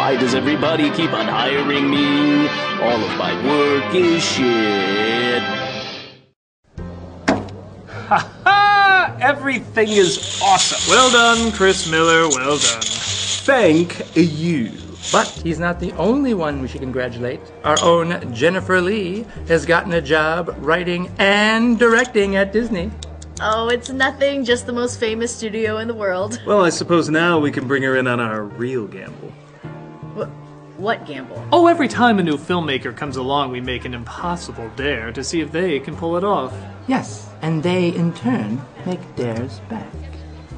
Why does everybody keep on hiring me? All of my work is shit. Ha ha! Everything is awesome. Well done, Chris Miller, well done. Thank you. But he's not the only one we should congratulate. Our own Jennifer Lee has gotten a job writing and directing at Disney. Oh, it's nothing, just the most famous studio in the world. Well, I suppose now we can bring her in on our real gamble. What gamble? Oh, every time a new filmmaker comes along, we make an impossible dare to see if they can pull it off. Yes, and they, in turn, make dares back.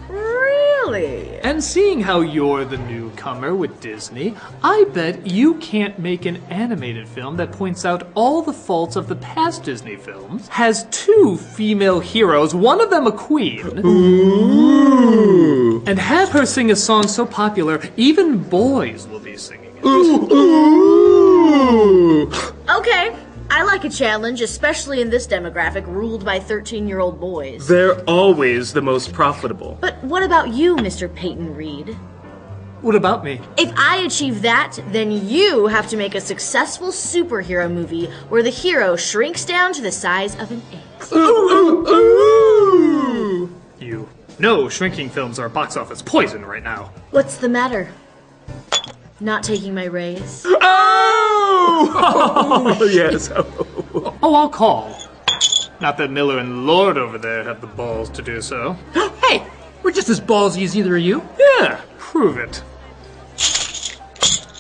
Really? And seeing how you're the newcomer with Disney, I bet you can't make an animated film that points out all the faults of the past Disney films, has 2 female heroes, one of them a queen, Ooh. and have her sing a song so popular, even boys will be singing it. Ooh. Okay, I like a challenge, especially in this demographic ruled by 13-year-old boys. They're always the most profitable. But what about you, Mr. Peyton Reed? What about me? If I achieve that, then you have to make a successful superhero movie where the hero shrinks down to the size of an ant. You know shrinking films are box office poison right now. What's the matter? Not taking my raise? Oh, yes. Oh, I'll call. Not that Miller and Lord over there have the balls to do so. Hey, we're just as ballsy as either of you. Yeah, prove it.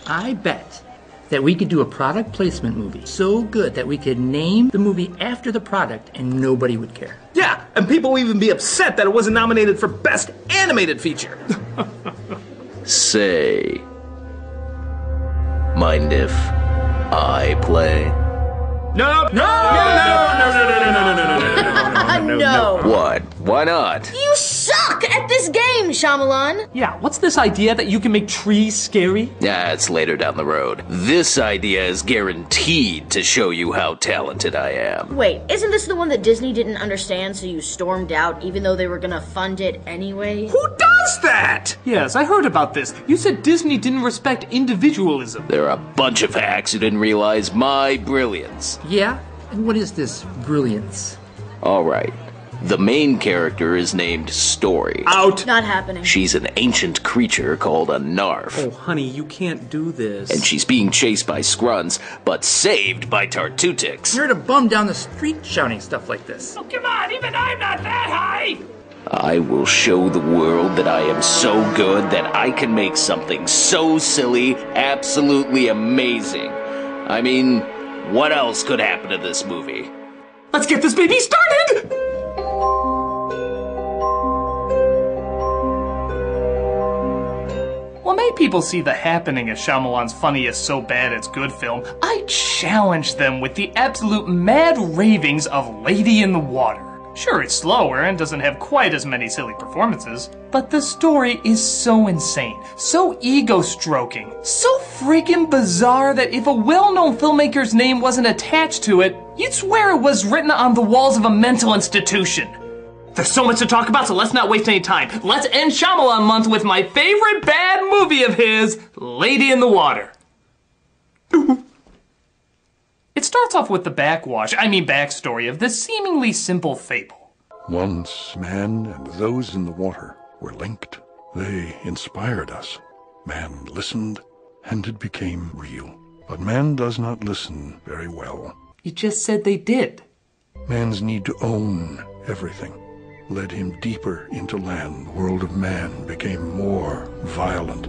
I bet that we could do a product placement movie so good that we could name the movie after the product and nobody would care. Yeah, and people will even be upset that it wasn't nominated for Best Animated Feature. Say, mind if I play? No. No. What? Why not? You suck at this game, Shyamalan! Yeah, what's this idea that you can make trees scary? Yeah, it's later down the road. This idea is guaranteed to show you how talented I am. Wait, isn't this the one that Disney didn't understand, so you stormed out even though they were gonna fund it anyway? Who does that? Yes, I heard about this. You said Disney didn't respect individualism. There are a bunch of hacks who didn't realize my brilliance. Yeah? And what is this brilliance? Alright. The main character is named Story. Out. Not happening. She's an ancient creature called a Narf. Oh, honey, you can't do this. And she's being chased by Scruns, but saved by Tartutics. I heard a bum down the street shouting stuff like this. Oh, come on, even I'm not that high! I will show the world that I am so good that I can make something so silly absolutely amazing. I mean, what else could happen to this movie? Let's get this baby started! Well, many people see The Happening as Shyamalan's funniest so bad it's good film. I challenge them with the absolute mad ravings of Lady in the Water. Sure, it's slower and doesn't have quite as many silly performances, but the story is so insane, so ego-stroking, so freaking bizarre that if a well-known filmmaker's name wasn't attached to it, you'd swear it was written on the walls of a mental institution. There's so much to talk about, so let's not waste any time. Let's end Shyamalan month with my favorite bad movie of his, Lady in the Water. It starts off with the backstory of this seemingly simple fable. Once man and those in the water were linked. They inspired us. Man listened, and it became real. But man does not listen very well. You just said they did. Man's need to own everything led him deeper into land. The world of man became more violent.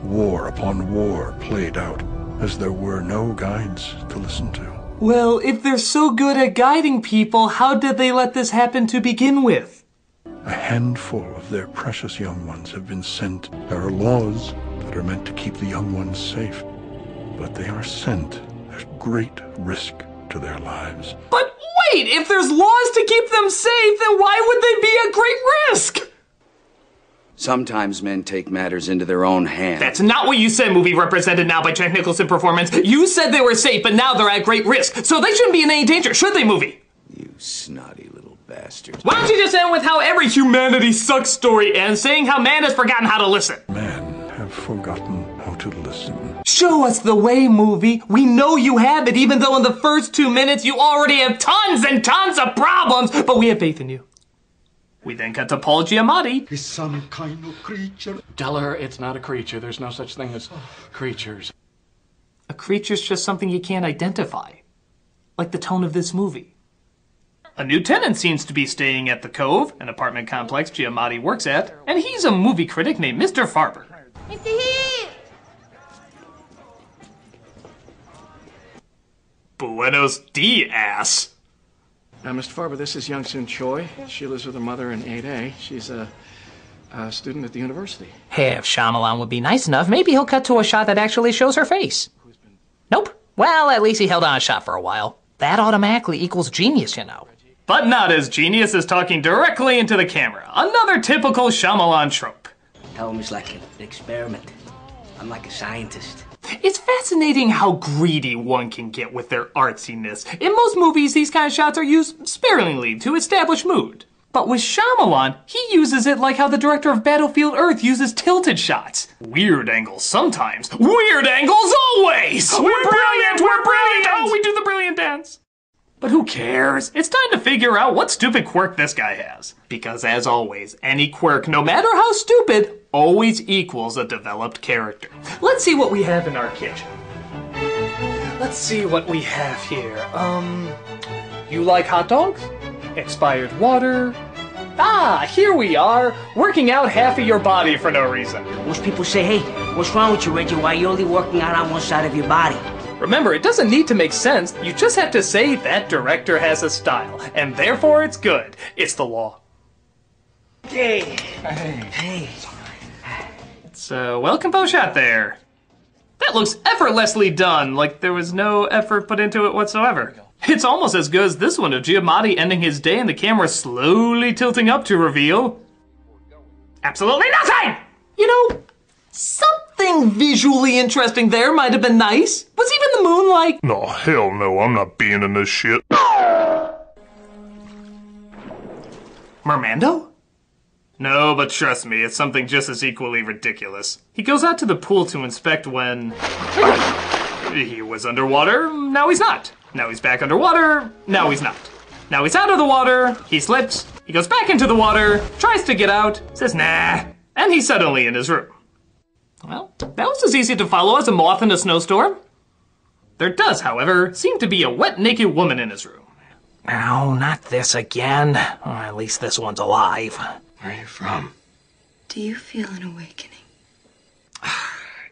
War upon war played out, as there were no guides to listen to. Well, if they're so good at guiding people, how did they let this happen to begin with? A handful of their precious young ones have been sent. There are laws that are meant to keep the young ones safe, but they are sent at great risk to their lives. But wait, if there's laws to keep them safe, then why would they be at great risk? Sometimes men take matters into their own hands. That's not what you said, movie represented now by Jack Nicholson performance. You said they were safe, but now they're at great risk. So they shouldn't be in any danger, should they, movie? You snotty little bastard. Why don't you just end with how every humanity sucks story ends, saying how man has forgotten how to listen? Men have forgotten how to listen. listen. Show us the way, movie. We know you have it, even though in the first 2 minutes you already have tons and tons of problems, but we have faith in you. We then cut to Paul Giamatti. He's some kind of creature. Tell her it's not a creature. There's no such thing as creatures. A creature's just something you can't identify. Like the tone of this movie. A new tenant seems to be staying at the Cove, an apartment complex Giamatti works at, and he's a movie critic named Mr. Farber. Mr. Heath! Buenos dias. Now, Mr. Farber, this is Young Soon Choi. She lives with her mother in 8A. She's a student at the university. Hey, if Shyamalan would be nice enough, maybe he'll cut to a shot that actually shows her face. Nope. Well, at least he held on a shot for a while. That automatically equals genius, you know. But not as genius as talking directly into the camera. Another typical Shyamalan trope. Tell him it's like an experiment. I'm like a scientist. It's fascinating how greedy one can get with their artsiness. In most movies, these kind of shots are used sparingly to establish mood. But with Shyamalan, he uses it like how the director of Battlefield Earth uses tilted shots. Weird angles sometimes. Weird angles always! We're brilliant! We're brilliant! Oh, we do the brilliant dance! But who cares? It's time to figure out what stupid quirk this guy has. Because as always, any quirk, no matter how stupid, always equals a developed character. Let's see what we have in our kitchen. Let's see what we have here. You like hot dogs? Expired water? Ah, here we are, working out half of your body for no reason. Most people say, hey, what's wrong with you, Reggie? Why are you only working out on one side of your body? Remember, it doesn't need to make sense. You just have to say that director has a style, and therefore it's good. It's the law. Hey. Hey. It's a well-composed shot there. That looks effortlessly done, like there was no effort put into it whatsoever. It's almost as good as this one of Giamatti ending his day and the camera slowly tilting up to reveal absolutely nothing! You know, something visually interesting there might have been nice. Was even the moon like... No, hell no, I'm not being in this shit. Mermando? No, but trust me, it's something just as equally ridiculous. He goes out to the pool to inspect when... he was underwater, now he's not. Now he's back underwater, now he's not. Now he's out of the water, he slips, he goes back into the water, tries to get out, says nah, and he's suddenly in his room. Well, that was as easy to follow as a moth in a snowstorm. There does, however, seem to be a wet, naked woman in his room. No, not this again. Or at least this one's alive. Where are you from? Do you feel an awakening?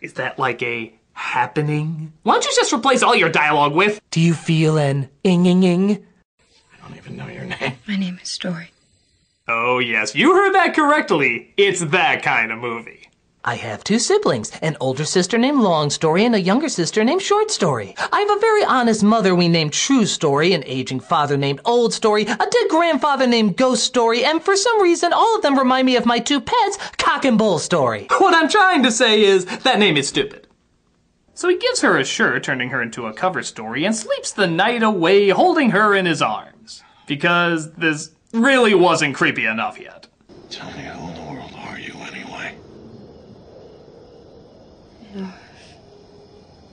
Is that like a happening? Why don't you just replace all your dialogue with, do you feel an ing-ing-ing? I don't even know your name. My name is Story. Oh yes, you heard that correctly. It's that kind of movie. I have two siblings, an older sister named Long Story and a younger sister named Short Story. I have a very honest mother we named True Story, an aging father named Old Story, a dead grandfather named Ghost Story, and for some reason all of them remind me of my two pets, Cock and Bull Story. What I'm trying to say is, that name is stupid. So he gives her a shirt, turning her into a cover story, and sleeps the night away holding her in his arms. Because this really wasn't creepy enough yet. Tell me who in the world are you anyway?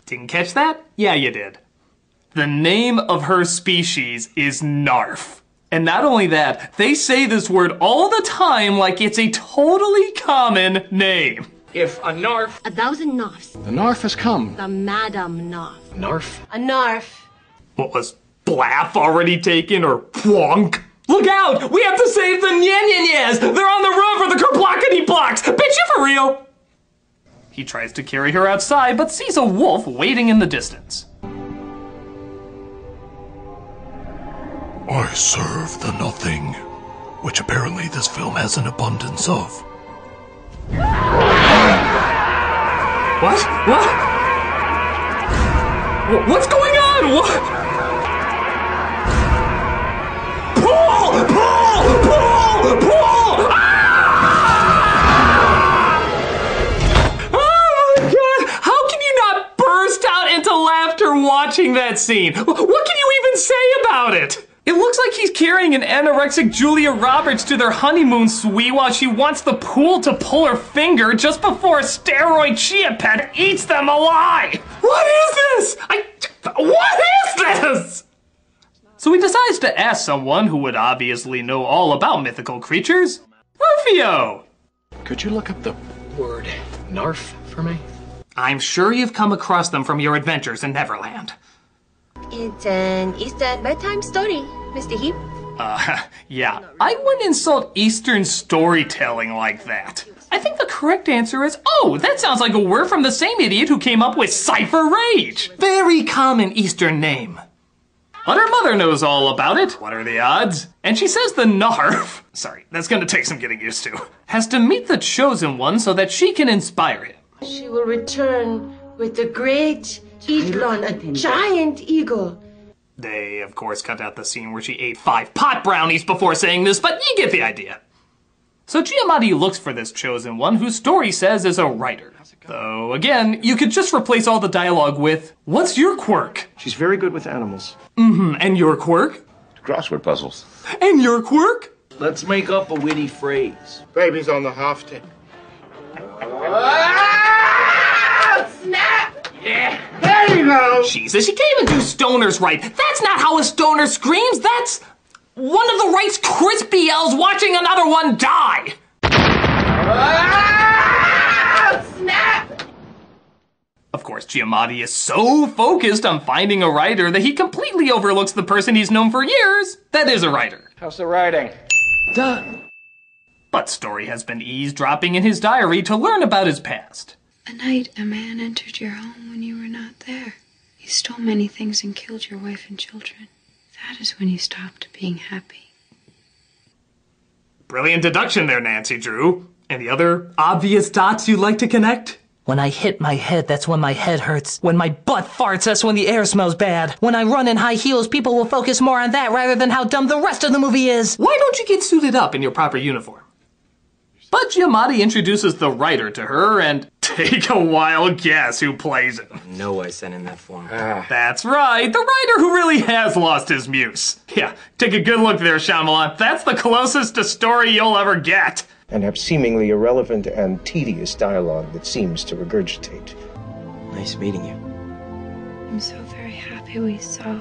Didn't catch that? Yeah, you did. The name of her species is Narf. And not only that, they say this word all the time like it's a totally common name. If a narf... 1,000 narfs. The narf has come. The Madam Narf. Narf? A narf. What was Blaff already taken or Plonk? Look out! We have to save the Nyanyanyas! They're on the run for the Kerplockety blocks! Bitch, you for real? He tries to carry her outside, but sees a wolf waiting in the distance. I serve the nothing, which apparently this film has an abundance of. What? What's going on? What? Pull! Oh my god! How can you not burst out into laughter watching that scene? What can you even say about it? It looks like he's carrying an anorexic Julia Roberts to their honeymoon suite while she wants the pool to pull her finger just before a steroid chia pet eats them alive! What is this? What is this? So he decides to ask someone who would obviously know all about mythical creatures, Rufio! Could you look up the word narf for me? I'm sure you've come across them from your adventures in Neverland. It's an Easter bedtime story, Mr. Heap. Yeah. I wouldn't insult Eastern storytelling like that. I think the correct answer is, oh, that sounds like a word from the same idiot who came up with Cypher Rage. Very common Eastern name. But her mother knows all about it. What are the odds? And she says the Narf, sorry, that's gonna take some getting used to, has to meet the Chosen One so that she can inspire him. She will return with a great eaglon, a giant eagle. They, of course, cut out the scene where she ate 5 pot brownies before saying this, but you get the idea. So Giamatti looks for this Chosen One, whose story says is a writer. Though, again, you could just replace all the dialogue with, what's your quirk? She's very good with animals. And your quirk? Crossword puzzles. And your quirk? Let's make up a witty phrase. Baby's on the half tick. Snap! Yeah, there you go! Jesus, you can't even do stoners right. That's not how a stoner screams. That's one of the right's crispy yells watching another one die. Snap! Of course, Giamatti is so focused on finding a writer that he completely overlooks the person he's known for years that is a writer. How's the writing? Duh. But Story has been eavesdropping in his diary to learn about his past. A night a man entered your home when you were not there. He stole many things and killed your wife and children. That is when you stopped being happy. Brilliant deduction there, Nancy Drew. Any other obvious dots you'd like to connect? When I hit my head, that's when my head hurts. When my butt farts, that's when the air smells bad. When I run in high heels, people will focus more on that rather than how dumb the rest of the movie is. Why don't you get suited up in your proper uniform? But Giamatti introduces the writer to her, and take a wild guess who plays him. No, I sent in that form. That's right, the writer who really has lost his muse. Yeah, take a good look there, Shyamalan. That's the closest to Story you'll ever get. And have seemingly irrelevant and tedious dialogue that seems to regurgitate. Nice meeting you. I'm so very happy we saw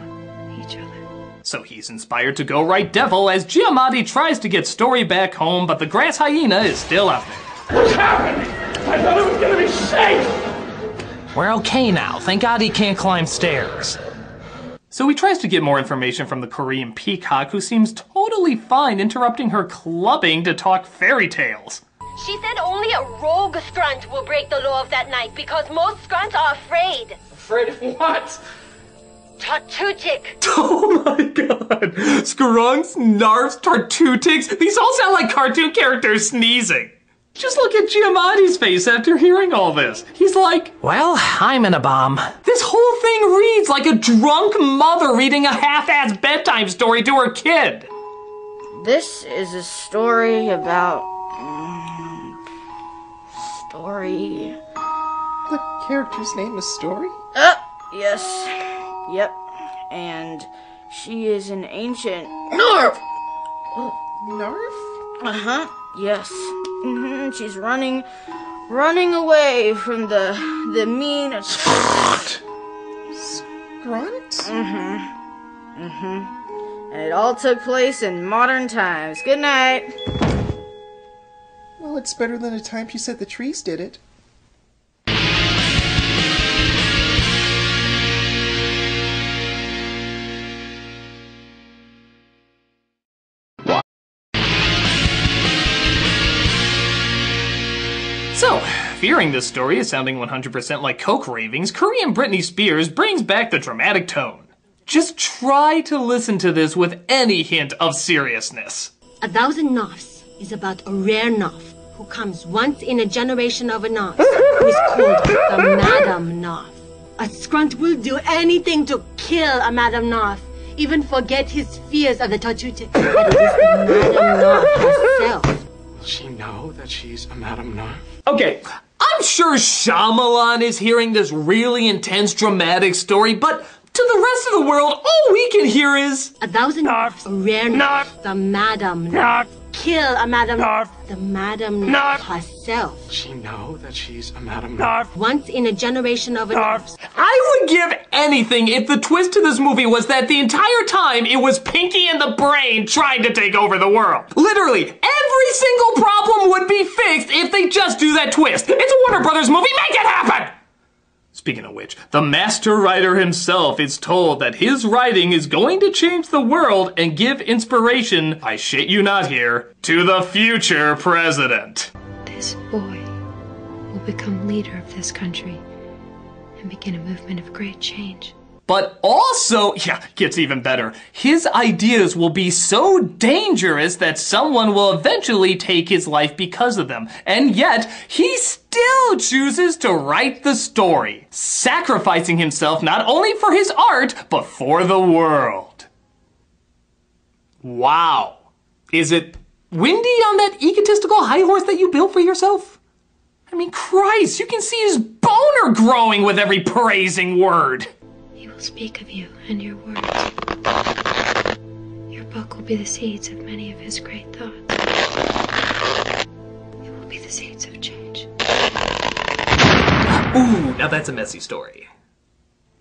each other. So he's inspired to go write Devil as Giamatti tries to get Story back home, but the grass hyena is still out there. What's happening? I thought it was gonna be safe! We're okay now. Thank God he can't climb stairs. So he tries to get more information from the Korean peacock, who seems totally fine interrupting her clubbing to talk fairy tales. She said only a rogue scrunt will break the law of that night because most scrunts are afraid. Afraid of what? Tartutic. Oh my god. Skrunks, Narfs, Tartutics. These all sound like cartoon characters sneezing. Just look at Giamatti's face after hearing all this. He's like, well, I'm in a bomb. This whole thing reads like a drunk mother reading a half-assed bedtime story to her kid. This is a story about... Story... The character's name is Story? Yes. Yep. And she is an ancient... Narf! Narf? Uh-huh. Yes. She's running away from the mean... Grunt? And it all took place in modern times. Good night. Well, it's better than the time she said the trees did it. So, fearing this story is sounding 100% like coke ravings, Korean Britney Spears brings back the dramatic tone. Just try to listen to this with any hint of seriousness. 1,000 Nofs is about a rare Nof who comes once in a generation of a Nof who is called the Madam Nof. A scrunt will do anything to kill a Madam Nof, even forget his fears of the Tartutic. But it is the Madam Nof herself. Will she know that she's a Madam Narf? Okay, I'm sure Shyamalan is hearing this really intense, dramatic story, but To the rest of the world, all we can hear is 1,000 Narfs, a rare Narf, the Madam Narf. Kill a Madam Narf. The Madam Narf herself. Does she know that she's a Madam Narf? Once in a generation of a Narfs. I would give anything if the twist to this movie was that the entire time it was Pinky and the Brain trying to take over the world. Literally, every single problem would be fixed if they just do that twist. It's a Warner Brothers movie, make it happen! Speaking of which, the master writer himself is told that his writing is going to change the world and give inspiration, I shit you not here, to the future president. This boy will become leader of this country and begin a movement of great change. But also, gets even better, his ideas will be so dangerous that someone will eventually take his life because of them. And yet, he still chooses to write the story, sacrificing himself not only for his art, but for the world. Wow. Is it windy on that egotistical high horse that you built for yourself? I mean, Christ, you can see his boner growing with every praising word. He will speak of you and your words. Your book will be the seeds of many of his great thoughts. It will be the seeds of change. Ooh, now that's a messy story.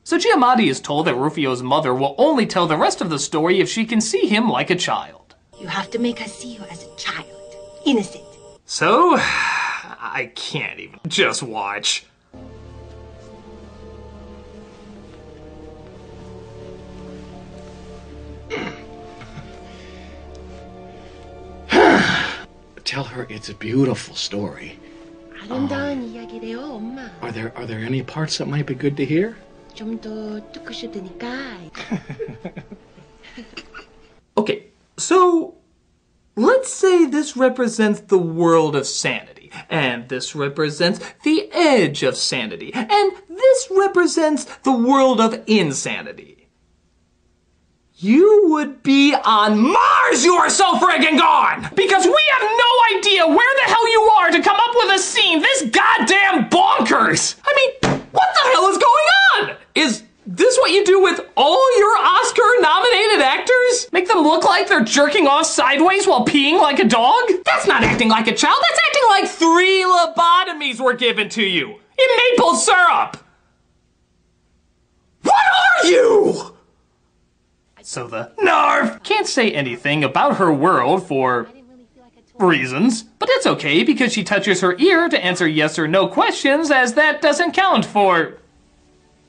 So Giamatti is told that Rufio's mother will only tell the rest of the story if she can see him like a child. You have to make her see you as a child. Innocent. So, I can't even. Just watch. Tell her it's a beautiful story. Are there any parts that might be good to hear? Okay, so let's say this represents the world of sanity, and this represents the edge of sanity, and this represents the world of insanity. You would be on Mars, you are so friggin' gone! Because we have no idea where the hell you are to come up with a scene this goddamn bonkers! I mean, what the hell is going on? Is this what you do with all your Oscar-nominated actors? Make them look like they're jerking off sideways while peeing like a dog? That's not acting like a child, that's acting like 3 lobotomies were given to you! In maple syrup! What are you? So the Narf can't say anything about her world for reasons, but that's okay because she touches her ear to answer yes or no questions, as that doesn't count for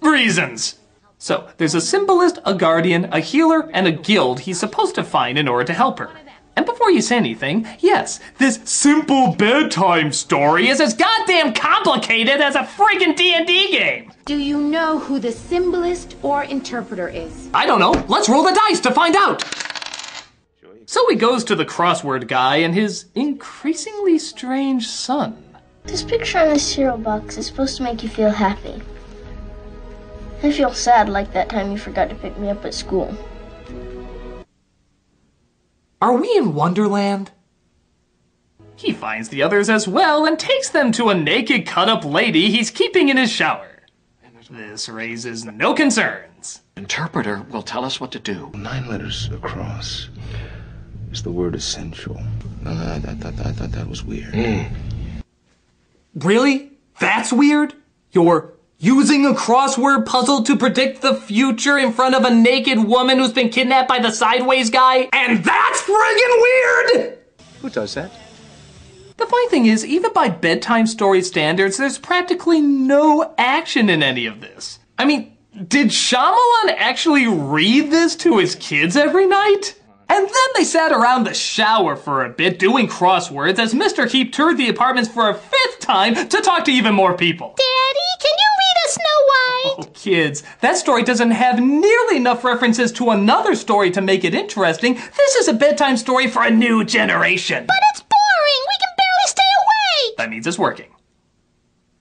reasons. So there's a symbolist, a guardian, a healer, and a guild he's supposed to find in order to help her. And before you say anything, yes, this simple bedtime story is as goddamn complicated as a friggin' D&D game. Do you know who the symbolist or interpreter is? I don't know. Let's roll the dice to find out. So he goes to the crossword guy and his increasingly strange son. This picture on the cereal box is supposed to make you feel happy. I feel sad like that time you forgot to pick me up at school. Are we in Wonderland? He finds the others as well and takes them to a naked cut-up lady he's keeping in his shower. This raises no concerns. Interpreter will tell us what to do. 9 letters across is the word essential. I thought that was weird. Really? That's weird? You're using a crossword puzzle to predict the future in front of a naked woman who's been kidnapped by the sideways guy? And that's friggin' weird! Who does that? The funny thing is, even by bedtime story standards, there's practically no action in any of this. I mean, did Shyamalan actually read this to his kids every night? And then they sat around the shower for a bit doing crosswords as Mr. Heap toured the apartments for a 5th time to talk to even more people. Daddy, can you read us Snow White? Oh, kids, that story doesn't have nearly enough references to another story to make it interesting. This is a bedtime story for a new generation. But it's boring. We can barely stay awake. That means it's working.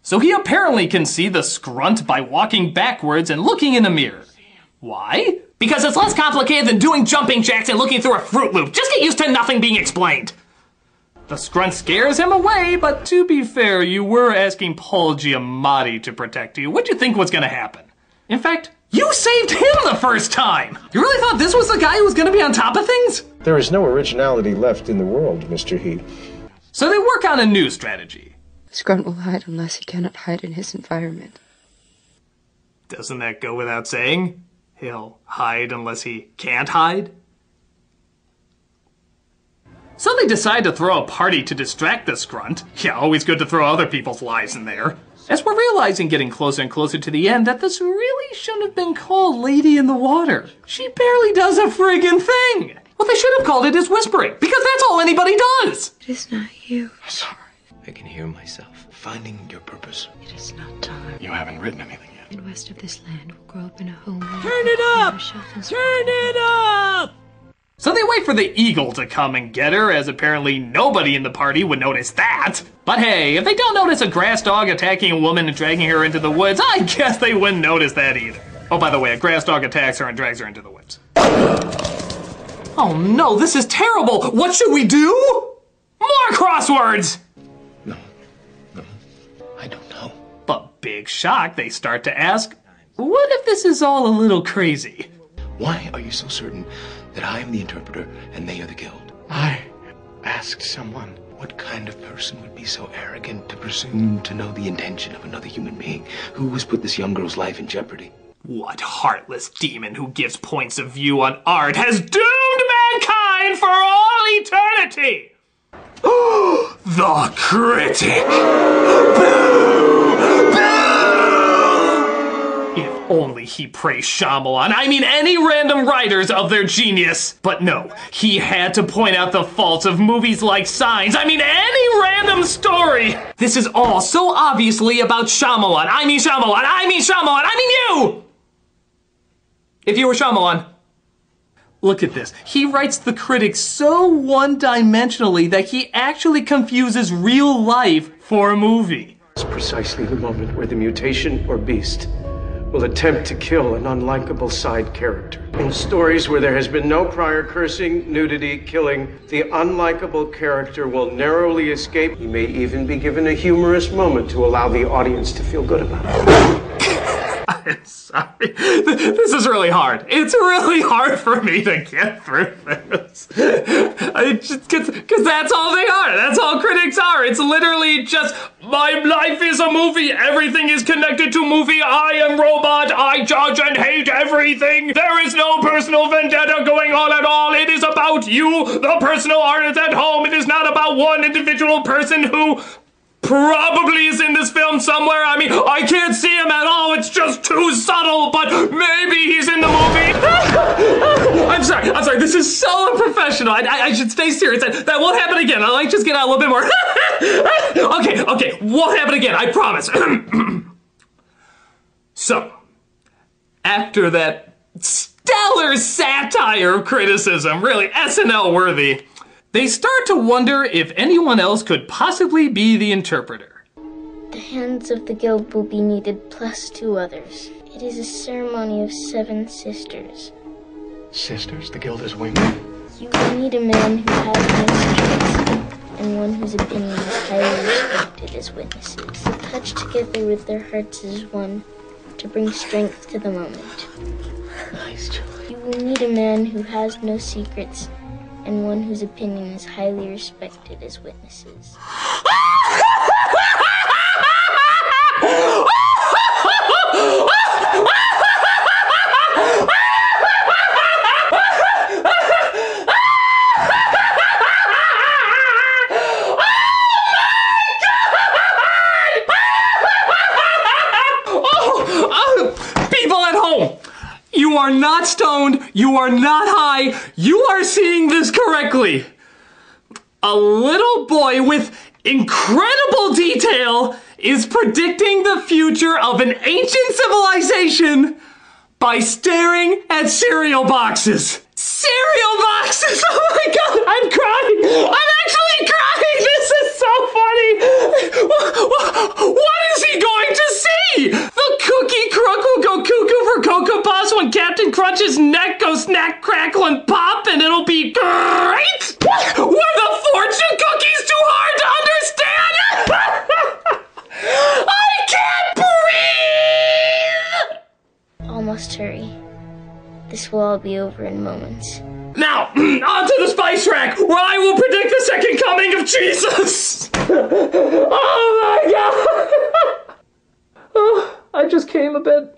So he apparently can see the scrunt by walking backwards and looking in a mirror. Why? Because it's less complicated than doing jumping jacks and looking through a Fruit Loop. Just get used to nothing being explained. The scrunt scares him away, but to be fair, you were asking Paul Giamatti to protect you. What'd you think was gonna happen? In fact, You saved him the first time! You really thought this was the guy who was gonna be on top of things? There is no originality left in the world, Mr. He. So they work on a new strategy. Scrunt will hide unless he cannot hide in his environment. Doesn't that go without saying? He'll hide unless he can't hide? So they decide to throw a party to distract the Scrunt. Yeah, always good to throw other people's lives in there. As we're realizing getting closer and closer to the end that this really shouldn't have been called Lady in the Water. She barely does a friggin' thing. What they should have called it is whispering, because that's all anybody does. It is not you. I'm sorry. I can hear myself. Finding your purpose. It is not time. You haven't written anything yet. And west of this land will grow up in a home. Turn it up! Turn it up! So they wait for the eagle to come and get her, as apparently nobody in the party would notice that. But hey, if they don't notice a grass dog attacking a woman and dragging her into the woods, I guess they wouldn't notice that either. Oh, by the way, a grass dog attacks her and drags her into the woods. Oh no, this is terrible! What should we do? More crosswords! No, I don't know. But big shock, they start to ask, what if this is all a little crazy? Why are you so certain that I am the interpreter and they are the guild? I asked someone. What kind of person would be so arrogant to presume to know the intention of another human being? Who has put this young girl's life in jeopardy? What heartless demon who gives points of view on art has doomed mankind for all eternity? The Critic! Boo! Boo! If only he praised Shyamalan, I mean any random writers of their genius. But no, he had to point out the faults of movies like Signs, I mean any random story. This is all so obviously about Shyamalan, I mean Shyamalan, I mean Shyamalan, I mean you! If you were Shyamalan, look at this. He writes The Critic so one-dimensionally that he actually confuses real life for a movie. It's precisely the moment where the mutation or beast will attempt to kill an unlikable side character. In stories where there has been no prior cursing, nudity, killing, the unlikable character will narrowly escape. He may even be given a humorous moment to allow the audience to feel good about it. I'm sorry. This is really hard. It's really hard for me to get through this. Because that's all they are. That's all critics are. It's literally just, my life is a movie. Everything is connected to movie. I am robot. I judge and hate everything. There is no personal vendetta going on at all. It is about you, the personal artist at home. It is not about one individual person who probably is in this film somewhere. I mean, I can't see him at all. It's just too subtle, but maybe he's in the movie. I'm sorry. This is so unprofessional. I should stay serious. That won't happen again. I'll just get out a little bit more. Okay. Won't happen again. I promise. So, after that stellar satire of criticism, really SNL worthy, they start to wonder if anyone else could possibly be the interpreter. The hands of the guild will be needed, plus 2 others. It is a ceremony of 7 sisters. Sisters? The guild is women. You will need a man who has no secrets, and one whose opinion is highly respected as witnesses. Touched together with their hearts as one, to bring strength to the moment. Nice, Julie. You will need a man who has no secrets, and one whose opinion is highly respected as witnesses. People at home, you are not stoned, you are not high, you are seeing this correctly. A little boy with incredible detail is predicting the future of an ancient civilization by staring at cereal boxes. Cereal boxes! Oh my god, I'm crying! I'm actually crying! This is so funny! What is he going to see? The cookie crook will go cuckoo for Cocoa Puffs when Captain Crunch's neck goes snack, crackle, and pop, and it'll be great! Were the fortune cookies too hard to understand? I can't breathe! must hurry. This will all be over in moments. Now, onto the spice rack, where I will predict the second coming of Jesus! Oh my god! Oh, I just came a bit.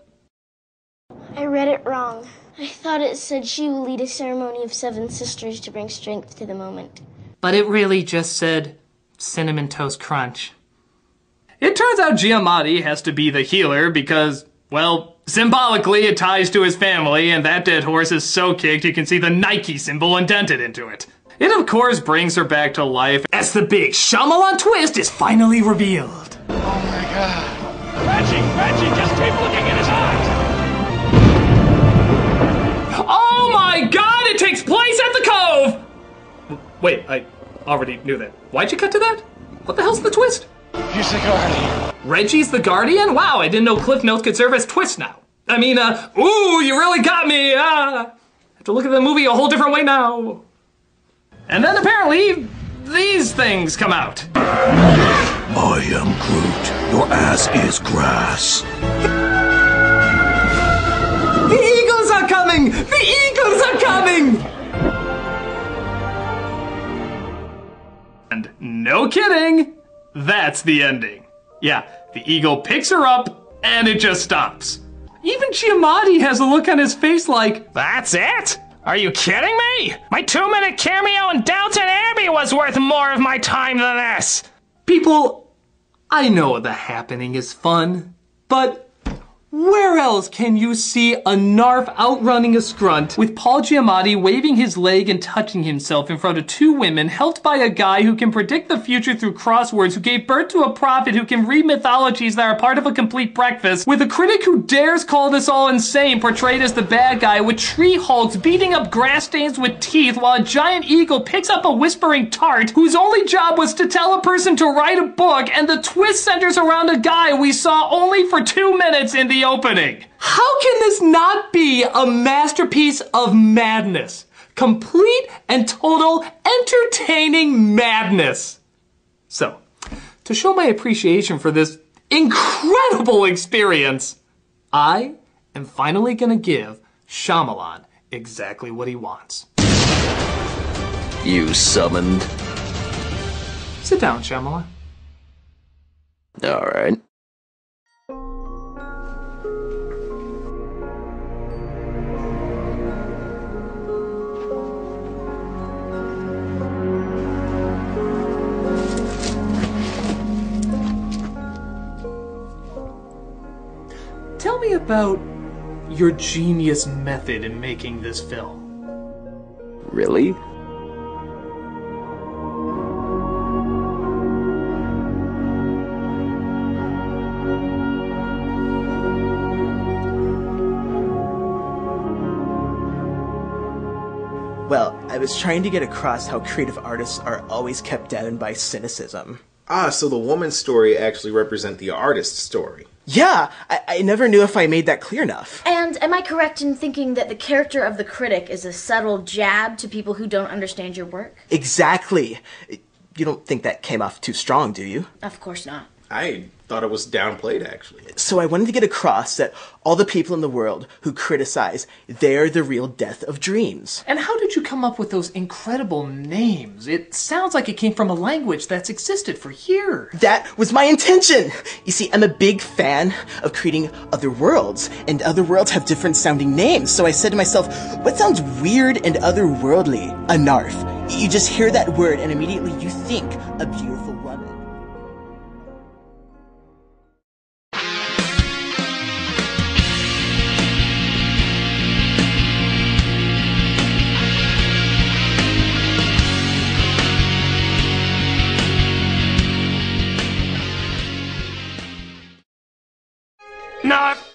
I read it wrong. I thought it said she will lead a ceremony of 7 sisters to bring strength to the moment. But it really just said Cinnamon Toast Crunch. It turns out Giamatti has to be the healer because, well, symbolically it ties to his family, and that dead horse is so kicked you can see the Nike symbol indented into it. It of course brings her back to life as the big Shyamalan twist is finally revealed. Oh my god. Reggie, just keep looking in his eyes! Oh my god, it takes place at the Cove! Wait, I already knew that. Why'd you cut to that? What the hell's the twist? He's the guardian. Reggie's the guardian? Wow, I didn't know Cliff Notes could serve as twists now. I mean, ooh, you really got me, have to look at the movie a whole different way now. And then apparently, these things come out. I am Groot. Your ass is grass. The Eagles are coming! The Eagles are coming! And no kidding, that's the ending. Yeah, the eagle picks her up, and it just stops. Even Giamatti has a look on his face like, that's it? Are you kidding me? My 2-minute cameo in Downton Abbey was worth more of my time than this. People, I know the happening is fun, but where else can you see a narf outrunning a scrunt with Paul Giamatti waving his leg and touching himself in front of 2 women helped by a guy who can predict the future through crosswords, who gave birth to a prophet who can read mythologies that are part of a complete breakfast, with a critic who dares call this all insane portrayed as the bad guy, with tree hulks beating up grass stains with teeth while a giant eagle picks up a whispering tart whose only job was to tell a person to write a book, and the twist centers around a guy we saw only for 2 minutes in the opening. How can this not be a masterpiece of madness? Complete and total entertaining madness. So, to show my appreciation for this incredible experience, I am finally gonna give Shyamalan exactly what he wants. You summoned? Sit down, Shyamalan. All right. Tell me about your genius method in making this film. Really? Well, I was trying to get across how creative artists are always kept down by cynicism. Ah, so the woman's story actually represents the artist's story. Yeah, I never knew if I made that clear enough. And am I correct in thinking that the character of the critic is a subtle jab to people who don't understand your work? Exactly. You don't think that came off too strong, do you? Of course not. I thought it was downplayed, actually. So I wanted to get across that all the people in the world who criticize, they're the real death of dreams. And how did you come up with those incredible names? It sounds like it came from a language that's existed for years. That was my intention! You see, I'm a big fan of creating other worlds, and other worlds have different sounding names, so I said to myself, what sounds weird and otherworldly? A narf. You just hear that word and immediately you think a beautiful woman. Narf!